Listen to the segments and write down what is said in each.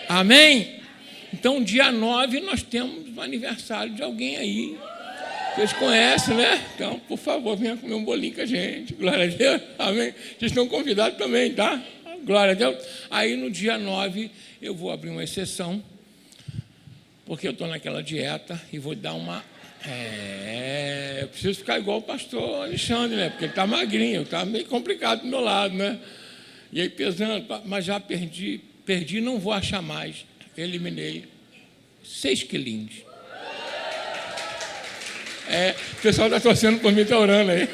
Amém? Então, dia 9, nós temos o aniversário de alguém aí. Vocês conhecem, né? Então, por favor, venha comer um bolinho com a gente. Glória a Deus. Amém? Vocês estão convidados também, tá? Glória a Deus. Aí, no dia 9, eu vou abrir uma exceção, porque eu estou naquela dieta e vou dar uma... eu preciso ficar igual o pastor Alexandre, né? Porque ele está magrinho, está meio complicado do meu lado, né? E aí, pesando, mas já perdi, não vou achar mais. Eliminei 6 quilinhos. O pessoal está torcendo por mim, está orando aí.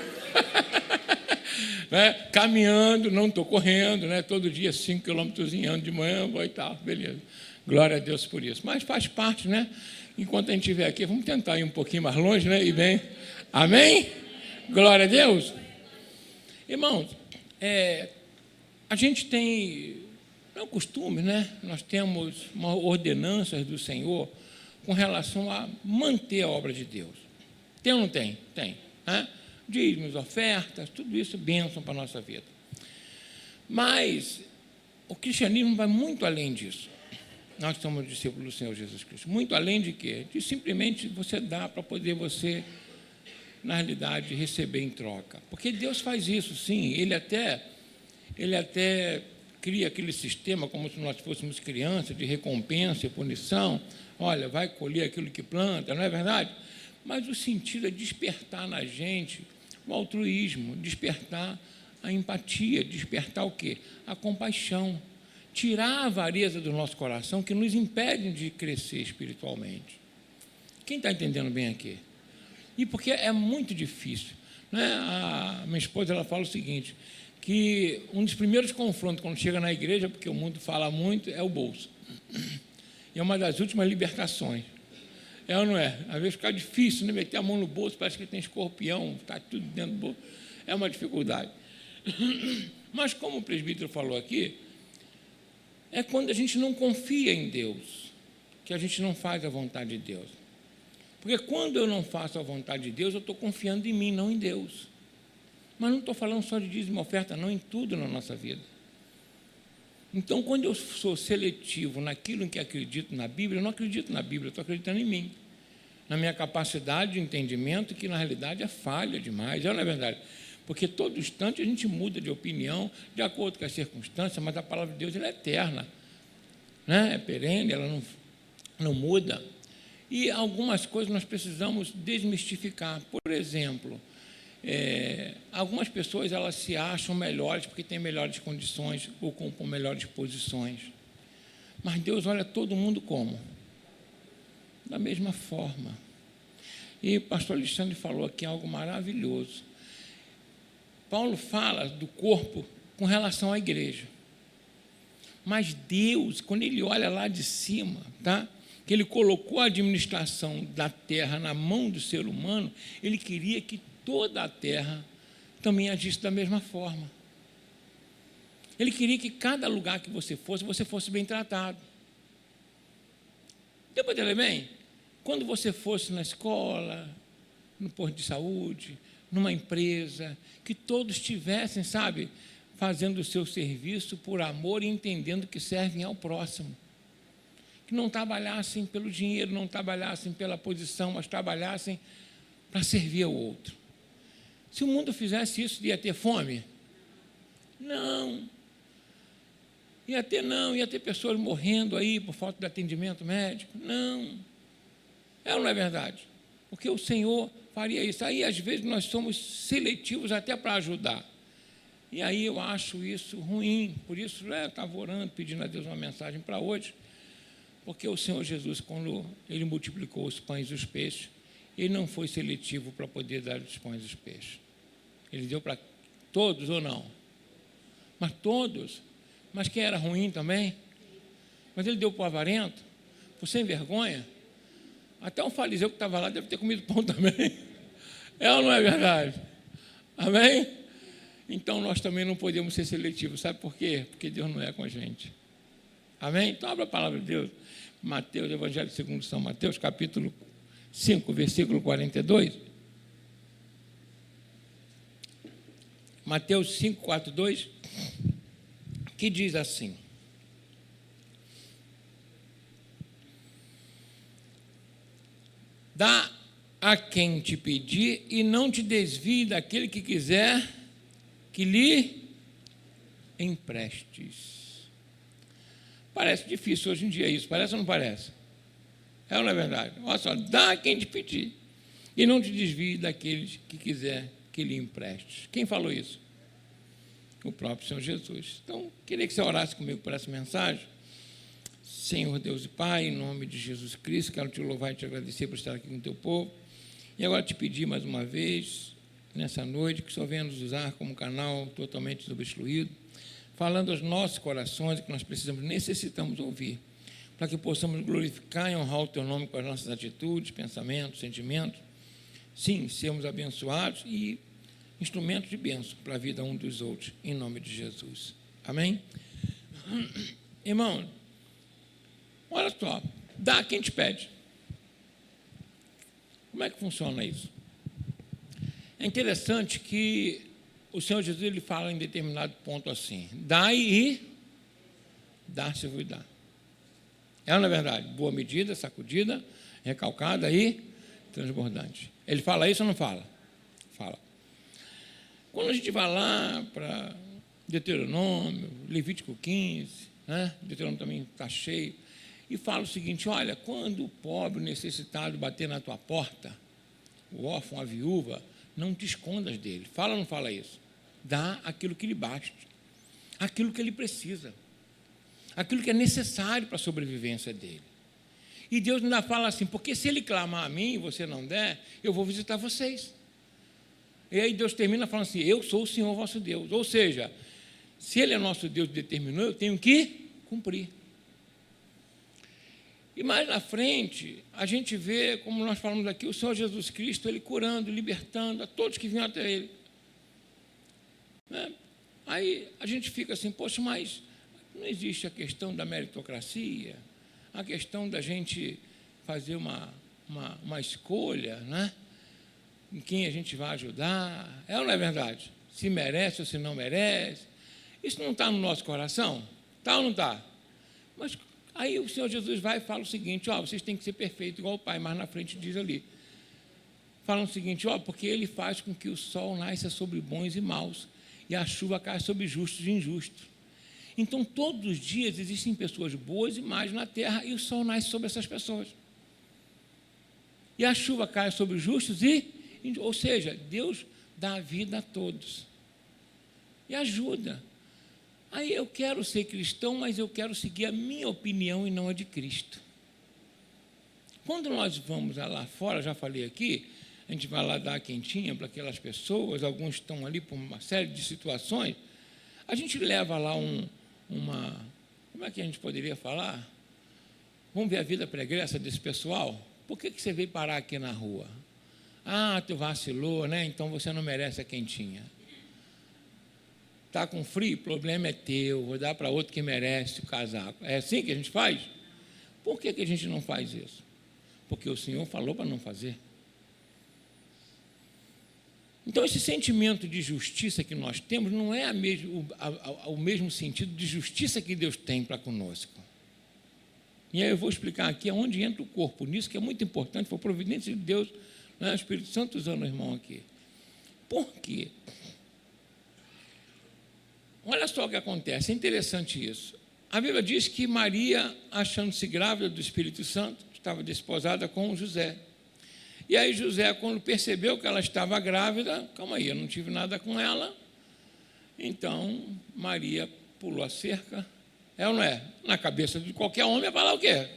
Né? Caminhando, não estou correndo, né? Todo dia 5 quilômetros de manhã, vou e tal, beleza. Glória a Deus por isso. Mas faz parte, né? Enquanto a gente estiver aqui, vamos tentar ir um pouquinho mais longe, né? E bem, amém? Glória a Deus. Irmãos, a gente tem, é um costume, né? Nós temos uma ordenanças do Senhor com relação a manter a obra de Deus. Tem ou não tem? Tem. Né? Dízimos, ofertas, tudo isso bênção para a nossa vida. Mas o cristianismo vai muito além disso. Nós somos discípulos do Senhor Jesus Cristo. Muito além de quê? De simplesmente você dar para poder você, na realidade, receber em troca. Porque Deus faz isso, sim. Ele até cria aquele sistema, como se nós fôssemos crianças, de recompensa e punição. Olha, vai colher aquilo que planta, não é verdade? Mas o sentido é despertar na gente o altruísmo, despertar a empatia, despertar o quê? A compaixão. Tirar a avareza do nosso coração que nos impede de crescer espiritualmente. Quem está entendendo bem aqui? E porque é muito difícil. Né? A minha esposa ela fala o seguinte, que um dos primeiros confrontos quando chega na igreja, porque o mundo fala muito, é o bolso. E é uma das últimas libertações. É ou não é? Às vezes fica difícil, né? Meter a mão no bolso, parece que tem escorpião, está tudo dentro do bolso. É uma dificuldade. Mas como o presbítero falou aqui, é quando a gente não confia em Deus, que a gente não faz a vontade de Deus. Porque quando eu não faço a vontade de Deus, eu estou confiando em mim, não em Deus. Mas não estou falando só de dízimo e oferta, não, em tudo na nossa vida. Então, quando eu sou seletivo naquilo em que acredito na Bíblia, eu não acredito na Bíblia, eu estou acreditando em mim. Na minha capacidade de entendimento, que na realidade é falha demais, não é verdade? Porque todo instante a gente muda de opinião, de acordo com as circunstâncias, mas a palavra de Deus ela é eterna, né? É perene, ela não muda. E algumas coisas nós precisamos desmistificar. Por exemplo, algumas pessoas elas se acham melhores porque têm melhores condições, ocupam melhores posições. Mas Deus olha todo mundo como? Da mesma forma. E o pastor Alexandre falou aqui algo maravilhoso. Paulo fala do corpo com relação à igreja. Mas Deus, quando ele olha lá de cima, tá? Que ele colocou a administração da terra na mão do ser humano, ele queria que toda a terra também agisse da mesma forma. Ele queria que cada lugar que você fosse bem tratado. Deu para entender bem? Quando você fosse na escola, no posto de saúde, numa empresa, que todos estivessem, sabe, fazendo o seu serviço por amor e entendendo que servem ao próximo. Que não trabalhassem pelo dinheiro, não trabalhassem pela posição, mas trabalhassem para servir ao outro. Se o mundo fizesse isso, ia ter fome? Não. Ia ter pessoas morrendo aí por falta de atendimento médico? Não. É ou não é verdade? Porque o Senhor faria isso. Aí, às vezes, nós somos seletivos até para ajudar. E aí eu acho isso ruim. Por isso, eu estava orando, pedindo a Deus uma mensagem para hoje, porque o Senhor Jesus, quando Ele multiplicou os pães e os peixes, Ele não foi seletivo para poder dar os pães e os peixes. Ele deu para todos ou não? Mas todos. Mas quem era ruim também? Mas Ele deu para o avarento, para o sem vergonha. Até um fariseu que estava lá deve ter comido pão também. É ou não é verdade? Amém? Então, nós também não podemos ser seletivos. Sabe por quê? Porque Deus não é com a gente. Amém? Então, abra a palavra de Deus. Mateus, Evangelho segundo São Mateus, capítulo 5, versículo 42. Mateus 5, 4, 2, que diz assim: Dá a quem te pedir e não te desvie daquele que quiser que lhe emprestes. Parece difícil hoje em dia isso, parece ou não parece? É ou não é verdade? Olha só, dá a quem te pedir e não te desvie daqueles que quiser que lhe emprestes. Quem falou isso? O próprio Senhor Jesus. Então, queria que você orasse comigo por essa mensagem. Senhor Deus e Pai, em nome de Jesus Cristo, quero te louvar e te agradecer por estar aqui com o teu povo. E agora te pedir mais uma vez, nessa noite, que o Senhor venha nos usar como canal totalmente desobstruído, falando aos nossos corações, que nós necessitamos ouvir, para que possamos glorificar e honrar o teu nome com as nossas atitudes, pensamentos, sentimentos. Sim, sermos abençoados e instrumentos de bênção para a vida um dos outros, em nome de Jesus. Amém? Irmão, olha só, dá quem te pede. Como é que funciona isso? É interessante que o Senhor Jesus ele fala em determinado ponto assim: dai e dar-se-vos dá. É ou não é verdade? Boa medida, sacudida, recalcada e transbordante. Ele fala isso ou não fala? Fala. Quando a gente vai lá para Deuteronômio, Levítico 15, né? Deuteronômio também está cheio, e fala o seguinte: olha, quando o pobre, o necessitado bater na tua porta, o órfão, a viúva, não te escondas dele. Fala ou não fala isso? Dá aquilo que lhe basta, aquilo que ele precisa, aquilo que é necessário para a sobrevivência dele. E Deus ainda fala assim: porque se ele clamar a mim e você não der, eu vou visitar vocês. E aí Deus termina falando assim: eu sou o Senhor vosso Deus. Ou seja, se ele é nosso Deus e determinou, eu tenho que cumprir. E mais na frente, a gente vê, como nós falamos aqui, o Senhor Jesus Cristo, ele curando, libertando a todos que vinham até ele. Né? Aí a gente fica assim: poxa, mas não existe a questão da meritocracia, a questão da gente fazer uma escolha, né? Em quem a gente vai ajudar. É ou não é verdade? Se merece ou se não merece. Isso não está no nosso coração? Está ou não está? Mas aí o Senhor Jesus vai e fala o seguinte: ó, vocês têm que ser perfeitos igual o Pai. Mas na frente diz ali, fala o seguinte: ó, porque Ele faz com que o sol nasça sobre bons e maus e a chuva caia sobre justos e injustos. Então, todos os dias existem pessoas boas e más na terra, e o sol nasce sobre essas pessoas. E a chuva cai sobre os justos ou seja, Deus dá a vida a todos. E ajuda. Aí eu quero ser cristão, mas eu quero seguir a minha opinião e não a de Cristo. Quando nós vamos lá fora, já falei aqui, a gente vai lá dar quentinha para aquelas pessoas, alguns estão ali por uma série de situações, a gente leva lá como é que a gente poderia falar? Vamos ver a vida pregressa desse pessoal? Por que você veio parar aqui na rua? Ah, tu vacilou, né? Então você não merece a quentinha. Está com frio? O problema é teu, vou dar para outro que merece o casaco. É assim que a gente faz? Por que a gente não faz isso? Porque o Senhor falou para não fazer. Então, esse sentimento de justiça que nós temos não é o mesmo sentido de justiça que Deus tem para conosco. E aí eu vou explicar aqui onde entra o corpo nisso, que é muito importante, foi providência de Deus, né? O Espírito Santo usando o irmão aqui. Por quê? Olha só o que acontece, é interessante isso. A Bíblia diz que Maria, achando-se grávida do Espírito Santo, estava desposada com José. E aí José, quando percebeu que ela estava grávida, calma aí, eu não tive nada com ela, então Maria pulou a cerca. É ou não é? Na cabeça de qualquer homem vai falar o quê?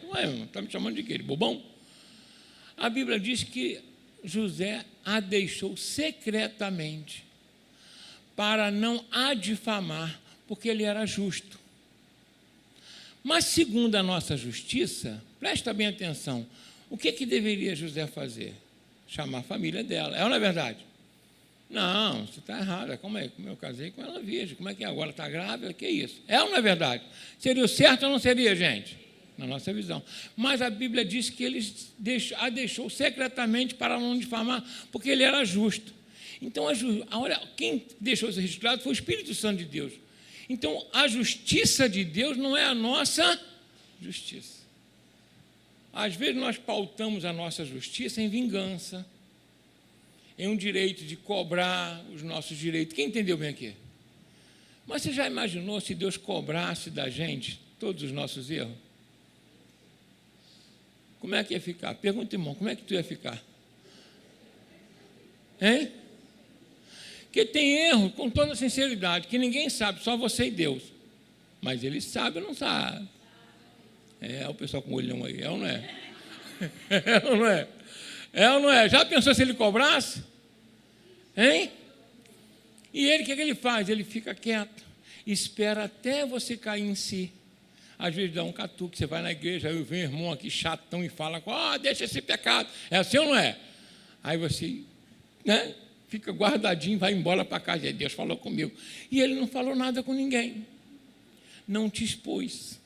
Está me chamando de quê? De bobão? A Bíblia diz que José a deixou secretamente para não a difamar, porque ele era justo. Mas, segundo a nossa justiça, presta bem atenção, o que deveria José fazer? Chamar a família dela. É ou não é verdade? Não, você está errado. Como é? Como eu casei com ela virgem. Como é que é? Agora está grávida? Que é isso? É ou não é verdade? Seria o certo ou não seria, gente? Na nossa visão. Mas a Bíblia diz que ele a deixou secretamente para não difamar, porque ele era justo. Então, olha, quem deixou isso registrado foi o Espírito Santo de Deus. Então, a justiça de Deus não é a nossa justiça. Às vezes nós pautamos a nossa justiça em vingança, em um direito de cobrar os nossos direitos. Quem entendeu bem aqui? Mas você já imaginou se Deus cobrasse da gente todos os nossos erros? Como é que ia ficar? Pergunta, irmão, como é que tu ia ficar? Hein? Porque tem erro, com toda sinceridade, que ninguém sabe, só você e Deus. Mas ele sabe ou não sabe? É, o pessoal com o olhão aí, é ou não é? É ou não é? É ou não é? Já pensou se ele cobrasse? Hein? E ele, o que ele faz? Ele fica quieto, espera até você cair em si. Às vezes dá um catuque, você vai na igreja, aí vem um irmão aqui chatão e fala, deixa esse pecado. É assim ou não é? Aí você, né, fica guardadinho, vai embora para casa. E Deus falou comigo. E ele não falou nada com ninguém. Não te expôs.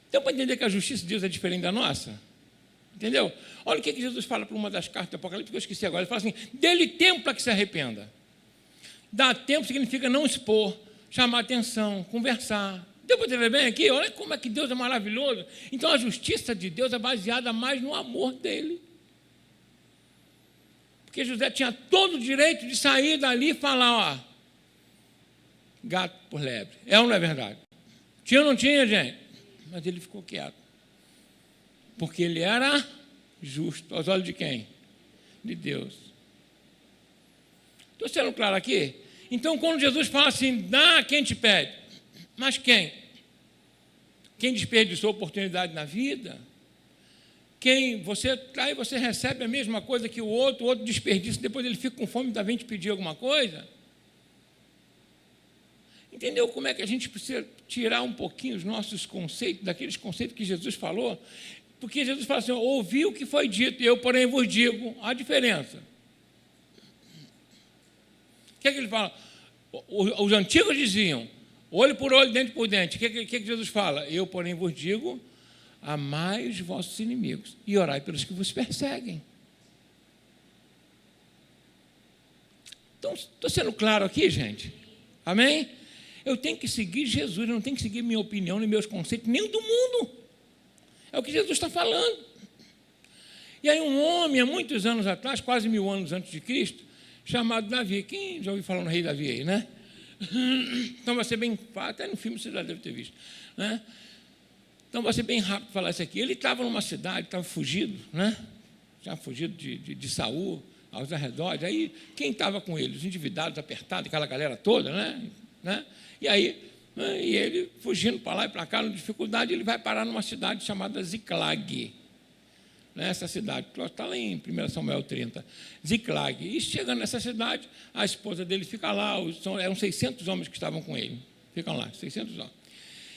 Então, para entender que a justiça de Deus é diferente da nossa, entendeu? Olha o que Jesus fala para uma das cartas do Apocalipse, que eu esqueci agora. Ele fala assim, dê-lhe tempo para que se arrependa. Dar tempo significa não expor, chamar atenção, conversar. Deu para entender bem aqui? Olha como é que Deus é maravilhoso. Então, a justiça de Deus é baseada mais no amor dele. Porque José tinha todo o direito de sair dali e falar, gato por lebre. É ou não é verdade? Tinha ou não tinha, gente? Mas ele ficou quieto. Porque ele era justo. Aos olhos de quem? De Deus. Estou sendo claro aqui? Então, quando Jesus fala assim, dá quem te pede. Mas quem? Quem desperdiçou oportunidade na vida? Quem você traz, você recebe a mesma coisa que o outro desperdiça, depois ele fica com fome e vem te pedir alguma coisa? Entendeu como é que a gente precisa tirar um pouquinho os nossos conceitos, daqueles conceitos que Jesus falou? Porque Jesus fala assim, ouvi o que foi dito, eu, porém, vos digo a diferença. O que é que ele fala? Os antigos diziam, olho por olho, dente por dente. O que é que Jesus fala? Eu, porém, vos digo, amai os vossos inimigos e orai pelos que vos perseguem. Então, estou sendo claro aqui, gente? Amém? Eu tenho que seguir Jesus, eu não tenho que seguir minha opinião, nem meus conceitos, nem o do mundo. É o que Jesus está falando. E aí um homem, há muitos anos atrás, quase 1000 anos antes de Cristo, chamado Davi. Quem já ouviu falar no rei Davi aí, né? Então vai ser bem fácil, até no filme você já deve ter visto, né? Então vai ser bem rápido falar isso aqui. Ele estava numa cidade, estava fugido, né? Já fugido de Saul, aos arredores. Aí quem estava com ele? Os endividados, apertados, aquela galera toda, né? E aí, e ele fugindo para lá e para cá, com dificuldade, ele vai parar numa cidade chamada Ziclag. Essa cidade, está lá em 1 Samuel 30, Ziclag. E chegando nessa cidade, a esposa dele fica lá, eram 600 homens que estavam com ele. Ficam lá, 600 homens.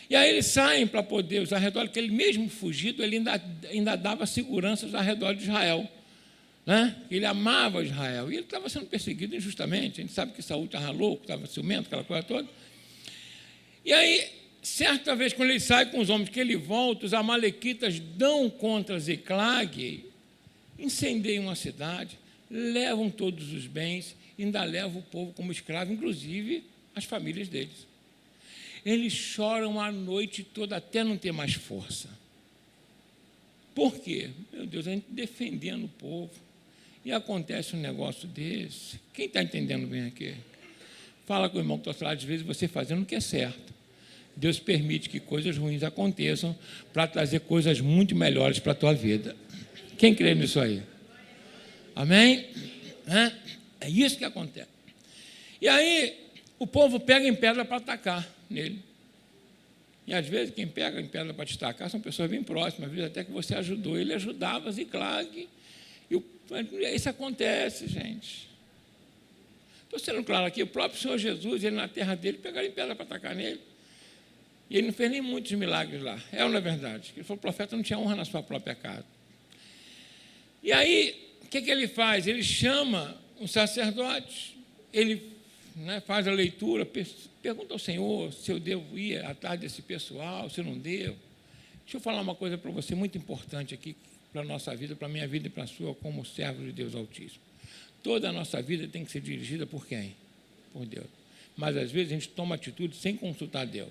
E aí eles saem para poder, os arredores, que ele mesmo fugido, ele ainda dava segurança aos arredores de Israel. Né? Ele amava Israel. E ele estava sendo perseguido injustamente. A gente sabe que Saul estava louco, estava ciumento, aquela coisa toda. E aí, certa vez, quando ele sai com os homens, que ele volta, os amalequitas dão contra Ziclag, incendeiam a cidade, levam todos os bens, ainda levam o povo como escravo, inclusive as famílias deles. Eles choram a noite toda até não ter mais força. Por quê? Meu Deus, a gente defendendo o povo. E acontece um negócio desse. Quem está entendendo bem aqui? Fala com o irmão que está falando, às vezes você fazendo o que é certo. Deus permite que coisas ruins aconteçam para trazer coisas muito melhores para a tua vida. Quem crê nisso aí? Amém? É isso que acontece. E aí, o povo pega em pedra para atacar nele. E às vezes, quem pega em pedra para te atacar são pessoas bem próximas, às vezes até que você ajudou. Ele ajudava Ziclag. E isso acontece, gente. Estou sendo claro aqui, o próprio Senhor Jesus, ele na terra dele, pegaram em pedra para atacar nele. E ele não fez nem muitos milagres lá. É ou não é verdade? Ele falou, o profeta não tinha honra na sua própria casa. E aí, o que ele faz? Ele chama um sacerdote, ele faz a leitura, pergunta ao Senhor se eu devo ir atrás desse pessoal, se eu não devo. Deixa eu falar uma coisa para você muito importante aqui, para a nossa vida, para a minha vida e para a sua, como servo de Deus Altíssimo. Toda a nossa vida tem que ser dirigida por quem? Por Deus. Mas, às vezes, a gente toma atitude sem consultar Deus.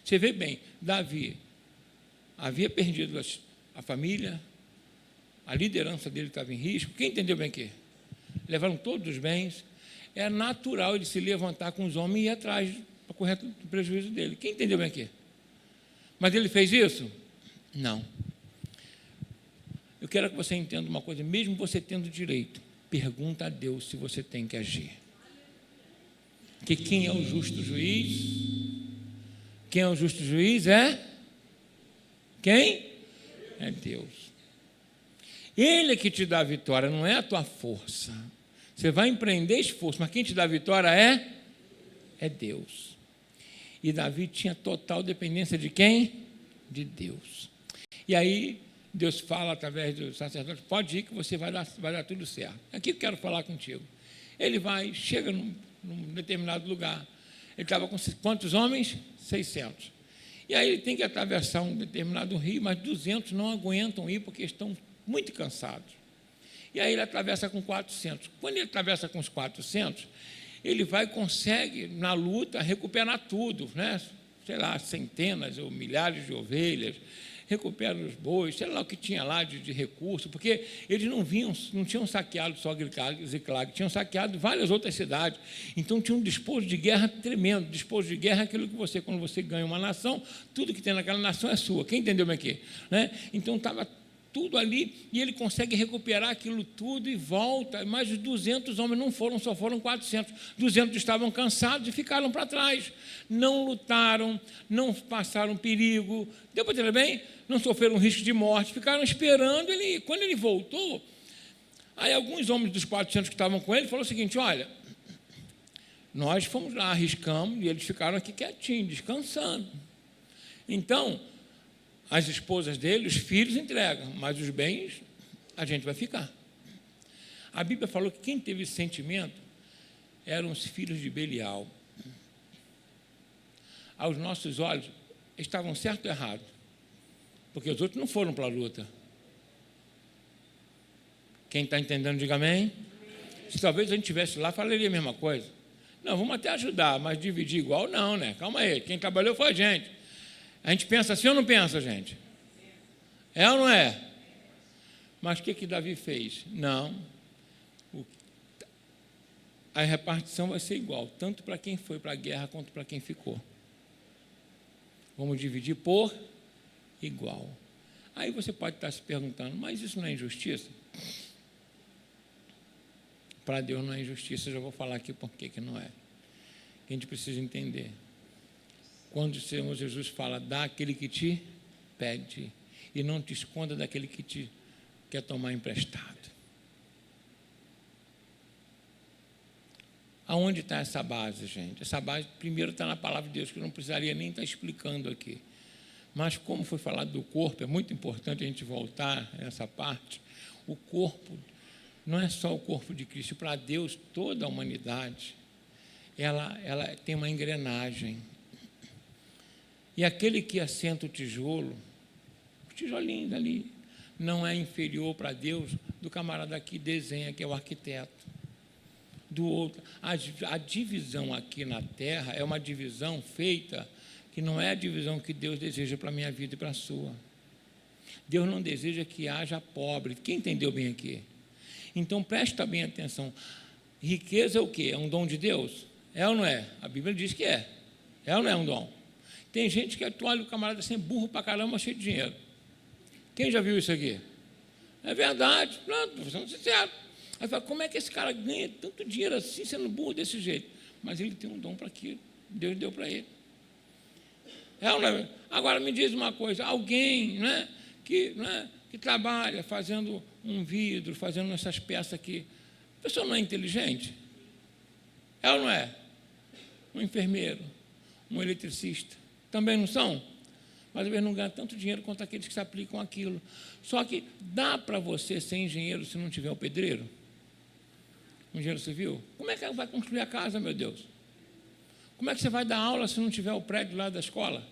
Você vê bem, Davi havia perdido a família, a liderança dele estava em risco. Quem entendeu bem aqui? Levaram todos os bens. É natural ele se levantar com os homens e ir atrás para correr o prejuízo dele. Quem entendeu bem aqui? Mas ele fez isso? Não. Eu quero que você entenda uma coisa, mesmo você tendo direito, pergunta a Deus se você tem que agir. Porque quem é o justo juiz? Quem é o justo juiz é? Quem? É Deus. Ele é que te dá a vitória, não é a tua força. Você vai empreender esforço, mas quem te dá a vitória é Deus. E Davi tinha total dependência de quem? De Deus. E aí Deus fala através do sacerdote, pode ir que você vai dar tudo certo. Aqui eu quero falar contigo. Ele vai, chega num determinado lugar. Ele estava com quantos homens? 600. E aí ele tem que atravessar um determinado rio, mas 200 não aguentam ir porque estão muito cansados. E aí ele atravessa com 400. Quando ele atravessa com os 400, ele consegue, na luta, recuperar tudo, né? Sei lá, centenas ou milhares de ovelhas, recupera os bois, sei lá o que tinha lá de recurso, porque eles não tinham saqueado só Ziclag, tinham saqueado várias outras cidades. Então tinha um despojo de guerra tremendo. Despojo de guerra é aquilo que quando você ganha uma nação, tudo que tem naquela nação é sua. Quem entendeu bem aqui? Né? Então estava tudo ali, e ele consegue recuperar aquilo tudo e volta, mas os 200 homens não foram, só foram 400. 200 estavam cansados e ficaram para trás. Não lutaram, não passaram perigo, deu para entender bem? Não sofreram risco de morte, ficaram esperando ele. Quando ele voltou, aí alguns homens dos 400 que estavam com ele falaram o seguinte, olha, nós fomos lá, arriscamos, e eles ficaram aqui quietinhos, descansando. Então, as esposas dele, os filhos entregam, mas os bens a gente vai ficar. A Bíblia falou que quem teve esse sentimento eram os filhos de Belial. Aos nossos olhos, estavam certo ou errado? Porque os outros não foram para a luta. Quem está entendendo, diga amém. Se talvez a gente estivesse lá, falaria a mesma coisa. Não, vamos até ajudar, mas dividir igual não, né? Calma aí, quem trabalhou foi a gente. A gente pensa assim ou não pensa, gente? É ou não é? Mas o que Davi fez? Não. A repartição vai ser igual, tanto para quem foi para a guerra quanto para quem ficou. Vamos dividir por igual. Aí você pode estar se perguntando, mas isso não é injustiça? Para Deus não é injustiça, eu já vou falar aqui por que não é. A gente precisa entender. Quando o Senhor Jesus fala, dá aquele que te pede, e não te esconda daquele que te quer tomar emprestado. Aonde está essa base, gente? Essa base, primeiro, está na palavra de Deus, que eu não precisaria nem estar explicando aqui. Mas, como foi falado do corpo, é muito importante a gente voltar a essa parte. O corpo não é só o corpo de Cristo. Para Deus, toda a humanidade, ela tem uma engrenagem. E aquele que assenta o tijolinho dali, não é inferior para Deus do camarada que desenha, que é o arquiteto. Do outro. A divisão aqui na terra é uma divisão feita que não é a divisão que Deus deseja para a minha vida e para a sua. Deus não deseja que haja pobre. Quem entendeu bem aqui? Então, presta bem atenção. Riqueza é o quê? É um dom de Deus? É ou não é? A Bíblia diz que é. É ou não é um dom? Tem gente que olha o camarada assim, burro para caramba, cheio de dinheiro. Quem já viu isso aqui? É verdade. Pronto, estou sendo sincero. Aí fala, como é que esse cara ganha tanto dinheiro assim, sendo burro desse jeito? Mas ele tem um dom para aquilo. Deus deu para ele. É ou não é? Agora me diz uma coisa, alguém que trabalha fazendo um vidro, fazendo essas peças aqui, a pessoa não é inteligente? É ou não é? Um enfermeiro, um eletricista, também não são? Mas às vezes não ganha tanto dinheiro quanto aqueles que se aplicam aquilo. Só que dá para você ser engenheiro se não tiver o pedreiro? Um engenheiro civil? Como é que vai construir a casa, meu Deus? Como é que você vai dar aula se não tiver o prédio lá da escola?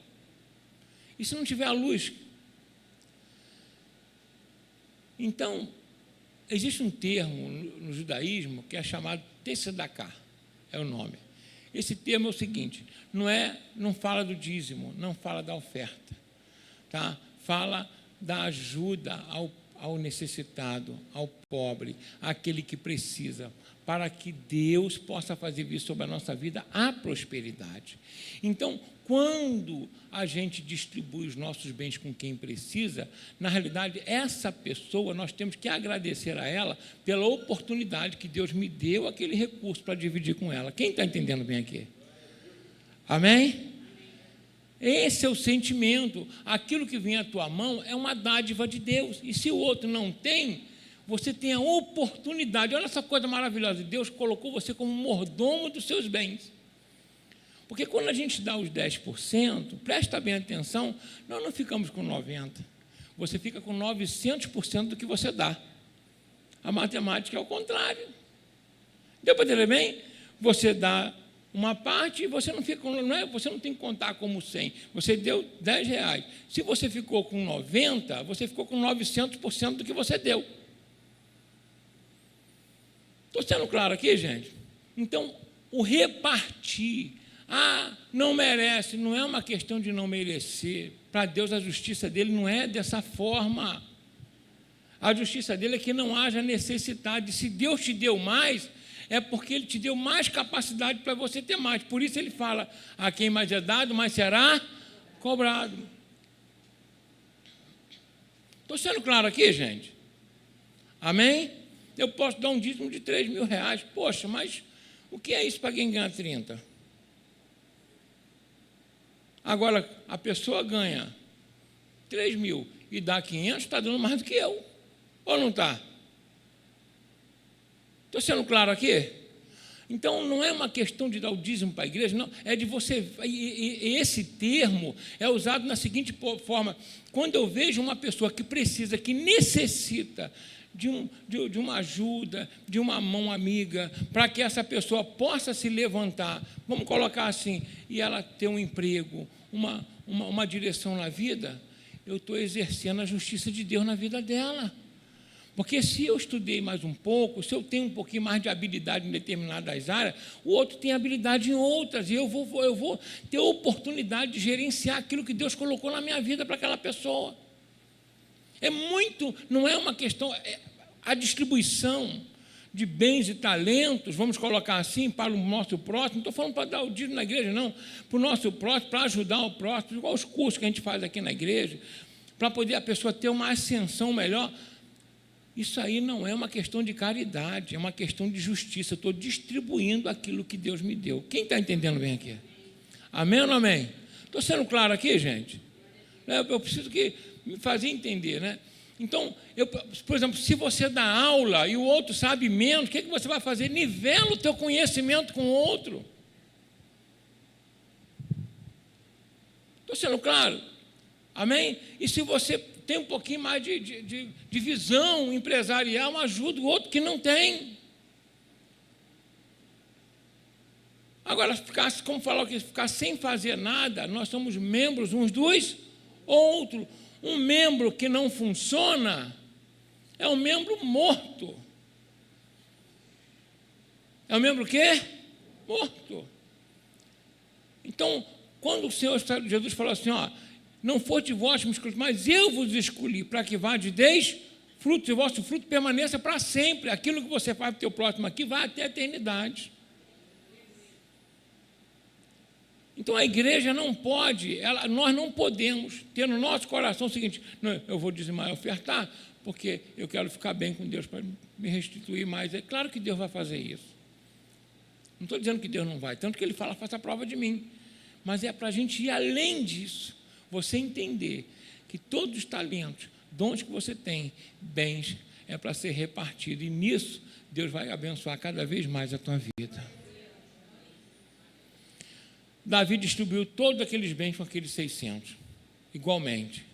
E se não tiver a luz? Então, existe um termo no judaísmo que é chamado Tzedakah, é o nome. Esse termo é o seguinte, não fala do dízimo, não fala da oferta, tá? Fala dá ajuda ao necessitado, ao pobre, àquele que precisa, para que Deus possa fazer vir sobre a nossa vida a prosperidade. Então, quando a gente distribui os nossos bens com quem precisa, na realidade, essa pessoa, nós temos que agradecer a ela pela oportunidade que Deus me deu aquele recurso para dividir com ela. Quem está entendendo bem aqui? Amém? Esse é o sentimento. Aquilo que vem à tua mão é uma dádiva de Deus. E se o outro não tem, você tem a oportunidade. Olha essa coisa maravilhosa. Deus colocou você como mordomo dos seus bens. Porque quando a gente dá os 10%, presta bem atenção, nós não ficamos com 90%. Você fica com 900% do que você dá. A matemática é o contrário. Deu para entender bem? Você dá uma parte e você não fica, você não tem que contar como 100. Você deu R$10. Se você ficou com 90, você ficou com 900% do que você deu. Estou sendo claro aqui, gente? Então, o repartir, não merece, não é uma questão de não merecer. Para Deus, a justiça dele não é dessa forma. A justiça dele é que não haja necessidade. Se Deus te deu mais, é porque Ele te deu mais capacidade para você ter mais. Por isso Ele fala, a quem mais é dado, mais será cobrado. Estou sendo claro aqui, gente? Amém? Eu posso dar um dízimo de R$3.000. Poxa, mas o que é isso para quem ganha 30? Agora, a pessoa ganha 3.000 e dá 500, está dando mais do que eu. Ou não está? Estou sendo claro aqui? Então, não é uma questão de dar o dízimo para a igreja, não, é de você... E esse termo é usado na seguinte forma: quando eu vejo uma pessoa que precisa, que necessita de uma ajuda, de uma mão amiga, para que essa pessoa possa se levantar, vamos colocar assim, e ela ter um emprego, uma direção na vida, eu estou exercendo a justiça de Deus na vida dela. Porque se eu estudei mais um pouco, se eu tenho um pouquinho mais de habilidade em determinadas áreas, o outro tem habilidade em outras, e eu vou ter a oportunidade de gerenciar aquilo que Deus colocou na minha vida para aquela pessoa. Não é uma questão, a distribuição de bens e talentos, vamos colocar assim, para o nosso próximo, não estou falando para dar o dízimo na igreja, não, para o nosso próximo, para ajudar o próximo, igual os cursos que a gente faz aqui na igreja, para poder a pessoa ter uma ascensão melhor. Isso aí não é uma questão de caridade, é uma questão de justiça. Eu estou distribuindo aquilo que Deus me deu. Quem está entendendo bem aqui? Amém ou não amém? Estou sendo claro aqui, gente? Eu preciso me fazer entender, né? Então, por exemplo, se você dá aula e o outro sabe menos, o que você vai fazer? Nivela o teu conhecimento com o outro. Estou sendo claro? Amém? E se você tem um pouquinho mais de visão empresarial, ajuda o outro que não tem. Agora, como falar que ficar sem fazer nada, nós somos membros uns dos outros. Um membro que não funciona é um membro morto. É um membro o quê? Morto. Então, quando o Senhor Jesus falou assim, não foste vós que me escolhi, mas eu vos escolhi para que deis frutos, e o vosso fruto permaneça para sempre. Aquilo que você faz para o teu próximo aqui vai até a eternidade. Então a igreja não pode, nós não podemos ter no nosso coração o seguinte: não, eu vou dizimar e ofertar, porque eu quero ficar bem com Deus para me restituir mais. É claro que Deus vai fazer isso. Não estou dizendo que Deus não vai, tanto que Ele fala, faça a prova de mim. Mas é para a gente ir além disso. Você entender que todos os talentos, dons que você tem, bens, é para ser repartido. E nisso, Deus vai abençoar cada vez mais a tua vida. Davi distribuiu todos aqueles bens com aqueles 600, igualmente.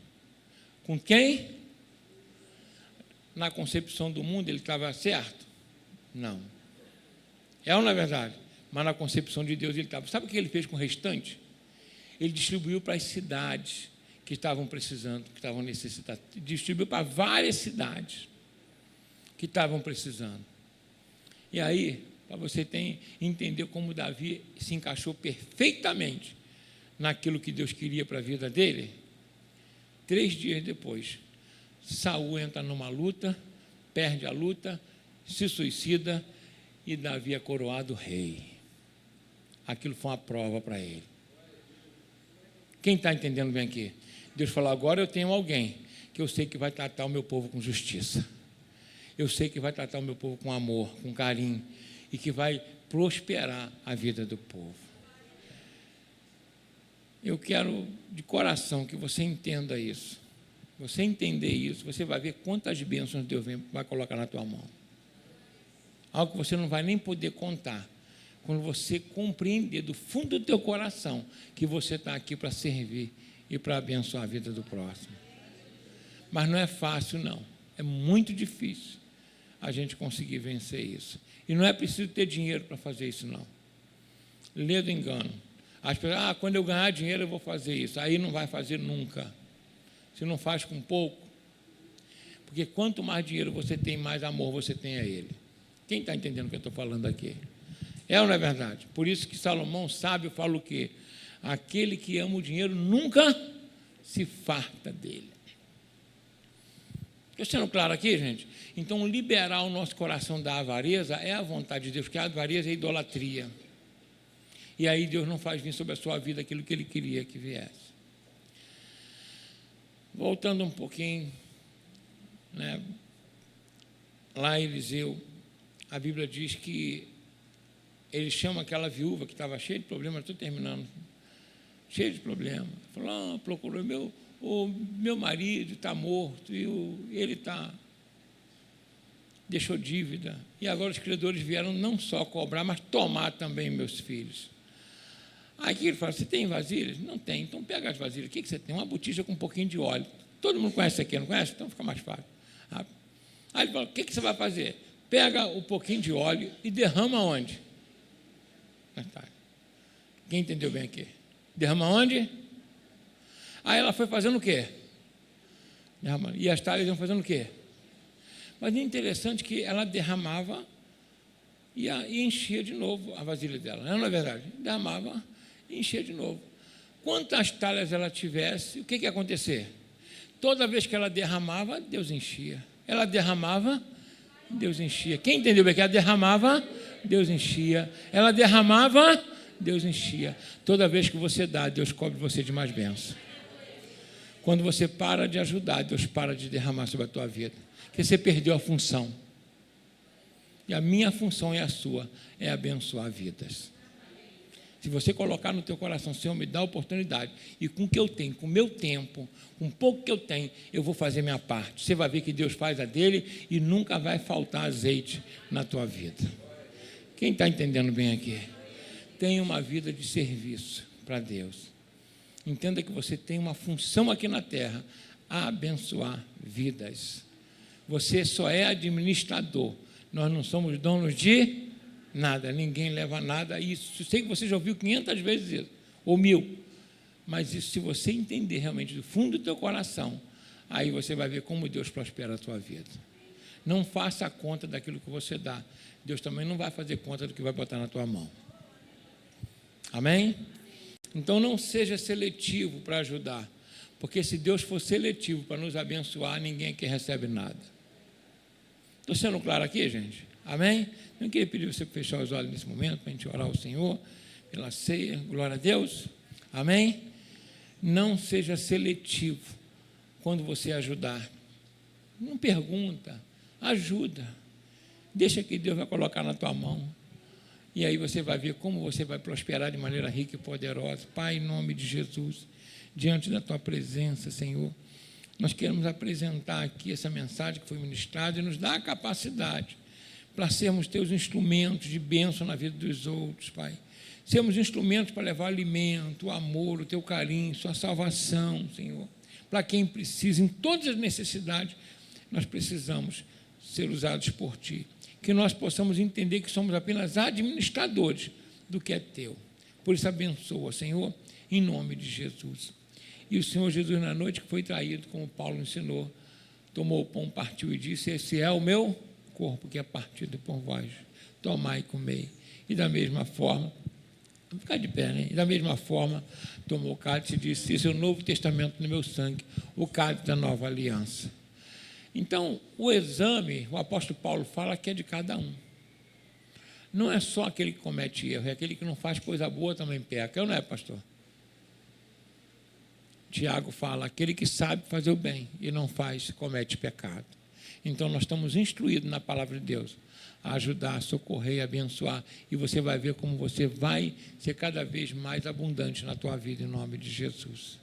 Com quem? Na concepção do mundo ele estava certo? Não. É ou não é verdade? Mas na concepção de Deus ele estava. Sabe o que ele fez com o restante? Ele distribuiu para as cidades que estavam precisando, que estavam necessitadas. Distribuiu para várias cidades que estavam precisando. E aí, para você entender como Davi se encaixou perfeitamente naquilo que Deus queria para a vida dele, 3 dias depois, Saul entra numa luta, perde a luta, se suicida e Davi é coroado rei. Aquilo foi uma prova para ele. Quem está entendendo bem aqui? Deus falou, agora eu tenho alguém que eu sei que vai tratar o meu povo com justiça. Eu sei que vai tratar o meu povo com amor, com carinho, e que vai prosperar a vida do povo. Eu quero de coração que você entenda isso. Você entender isso, você vai ver quantas bênçãos Deus vai colocar na tua mão. Algo que você não vai nem poder contar. Quando você compreender do fundo do teu coração que você está aqui para servir e para abençoar a vida do próximo. Mas não é fácil, não. É muito difícil a gente conseguir vencer isso. E não é preciso ter dinheiro para fazer isso, não. Lê do engano. As pessoas, quando eu ganhar dinheiro eu vou fazer isso. Aí não vai fazer nunca. Você não faz com pouco. Porque quanto mais dinheiro você tem, mais amor você tem a Ele. Quem está entendendo o que eu estou falando aqui? É ou não é verdade? Por isso que Salomão, sábio, fala o quê? Aquele que ama o dinheiro nunca se farta dele. Estou sendo claro aqui, gente? Então, liberar o nosso coração da avareza é a vontade de Deus, porque a avareza é idolatria. E aí Deus não faz vir sobre a sua vida aquilo que Ele queria que viesse. Voltando um pouquinho, né? Lá em Eliseu, a Bíblia diz que ele chama aquela viúva que estava cheia de problemas, estou terminando, cheia de problemas. Falou, procurou, o meu marido está morto, e ele deixou dívida. E agora os credores vieram não só cobrar, mas tomar também meus filhos. Aí ele fala, você tem vasilhas? Não tem, então pega as vasilhas. O que você tem? Uma botija com um pouquinho de óleo. Todo mundo conhece isso aqui, não conhece? Então fica mais fácil. Aí ele fala, o que você vai fazer? Pega um pouquinho de óleo e derrama onde? Quem entendeu bem aqui? Derrama onde? Aí ela foi fazendo o quê? Derramando. E as talhas iam fazendo o quê? Mas é interessante que ela derramava e enchia de novo a vasilha dela. Não é verdade? Derramava e enchia de novo. Quantas talhas ela tivesse, o que ia acontecer? Toda vez que ela derramava, Deus enchia. Ela derramava, Deus enchia. Quem entendeu bem que ela derramava, Deus enchia. Ela derramava, Deus enchia. Toda vez que você dá, Deus cobre você de mais bênçãos. Quando você para de ajudar, Deus para de derramar sobre a tua vida. Porque você perdeu a função. E a minha função e a sua é abençoar vidas. Se você colocar no teu coração, Senhor, me dá a oportunidade, e com o que eu tenho, com o meu tempo, com o pouco que eu tenho, eu vou fazer minha parte. Você vai ver que Deus faz a dele e nunca vai faltar azeite na tua vida. Quem está entendendo bem aqui? Tenha uma vida de serviço para Deus. Entenda que você tem uma função aqui na terra, abençoar vidas. Você só é administrador. Nós não somos donos de nada, ninguém leva nada. Isso, sei que você já ouviu 500 vezes isso, ou 1000. Mas isso, se você entender realmente do fundo do teu coração, aí você vai ver como Deus prospera a tua vida. Não faça a conta daquilo que você dá. Deus também não vai fazer conta do que vai botar na tua mão. Amém? Então não seja seletivo para ajudar, porque se Deus for seletivo para nos abençoar, ninguém aqui recebe nada. Estou sendo claro aqui, gente? Amém? Eu queria pedir você para fechar os olhos nesse momento, para a gente orar ao Senhor, pela ceia, glória a Deus. Amém? Não seja seletivo quando você ajudar. Não pergunta, ajuda. Deixa que Deus vai colocar na tua mão. E aí você vai ver como você vai prosperar de maneira rica e poderosa. Pai, em nome de Jesus, diante da tua presença, Senhor, nós queremos apresentar aqui essa mensagem que foi ministrada e nos dar a capacidade para sermos teus instrumentos de bênção na vida dos outros, Pai. Sermos instrumentos para levar alimento, o amor, o teu carinho, sua salvação, Senhor. Para quem precisa, em todas as necessidades, nós precisamos ser usados por Ti. Que nós possamos entender que somos apenas administradores do que é Teu. Por isso, abençoa, Senhor, em nome de Jesus. E o Senhor Jesus, na noite que foi traído, como Paulo ensinou, tomou o pão, partiu e disse, esse é o meu corpo que é partido por vós. Tomai e comei. E da mesma forma, vamos ficar de pé, né? E da mesma forma, tomou o cálice e disse, esse é o novo testamento no meu sangue, o cálice da nova aliança. Então, o exame, o apóstolo Paulo fala que é de cada um. Não é só aquele que comete erro, é aquele que não faz coisa boa também peca. Eu não é, pastor? Tiago fala, aquele que sabe fazer o bem e não faz, comete pecado. Então, nós estamos instruídos na palavra de Deus a ajudar, a socorrer, a abençoar. E você vai ver como você vai ser cada vez mais abundante na tua vida, em nome de Jesus.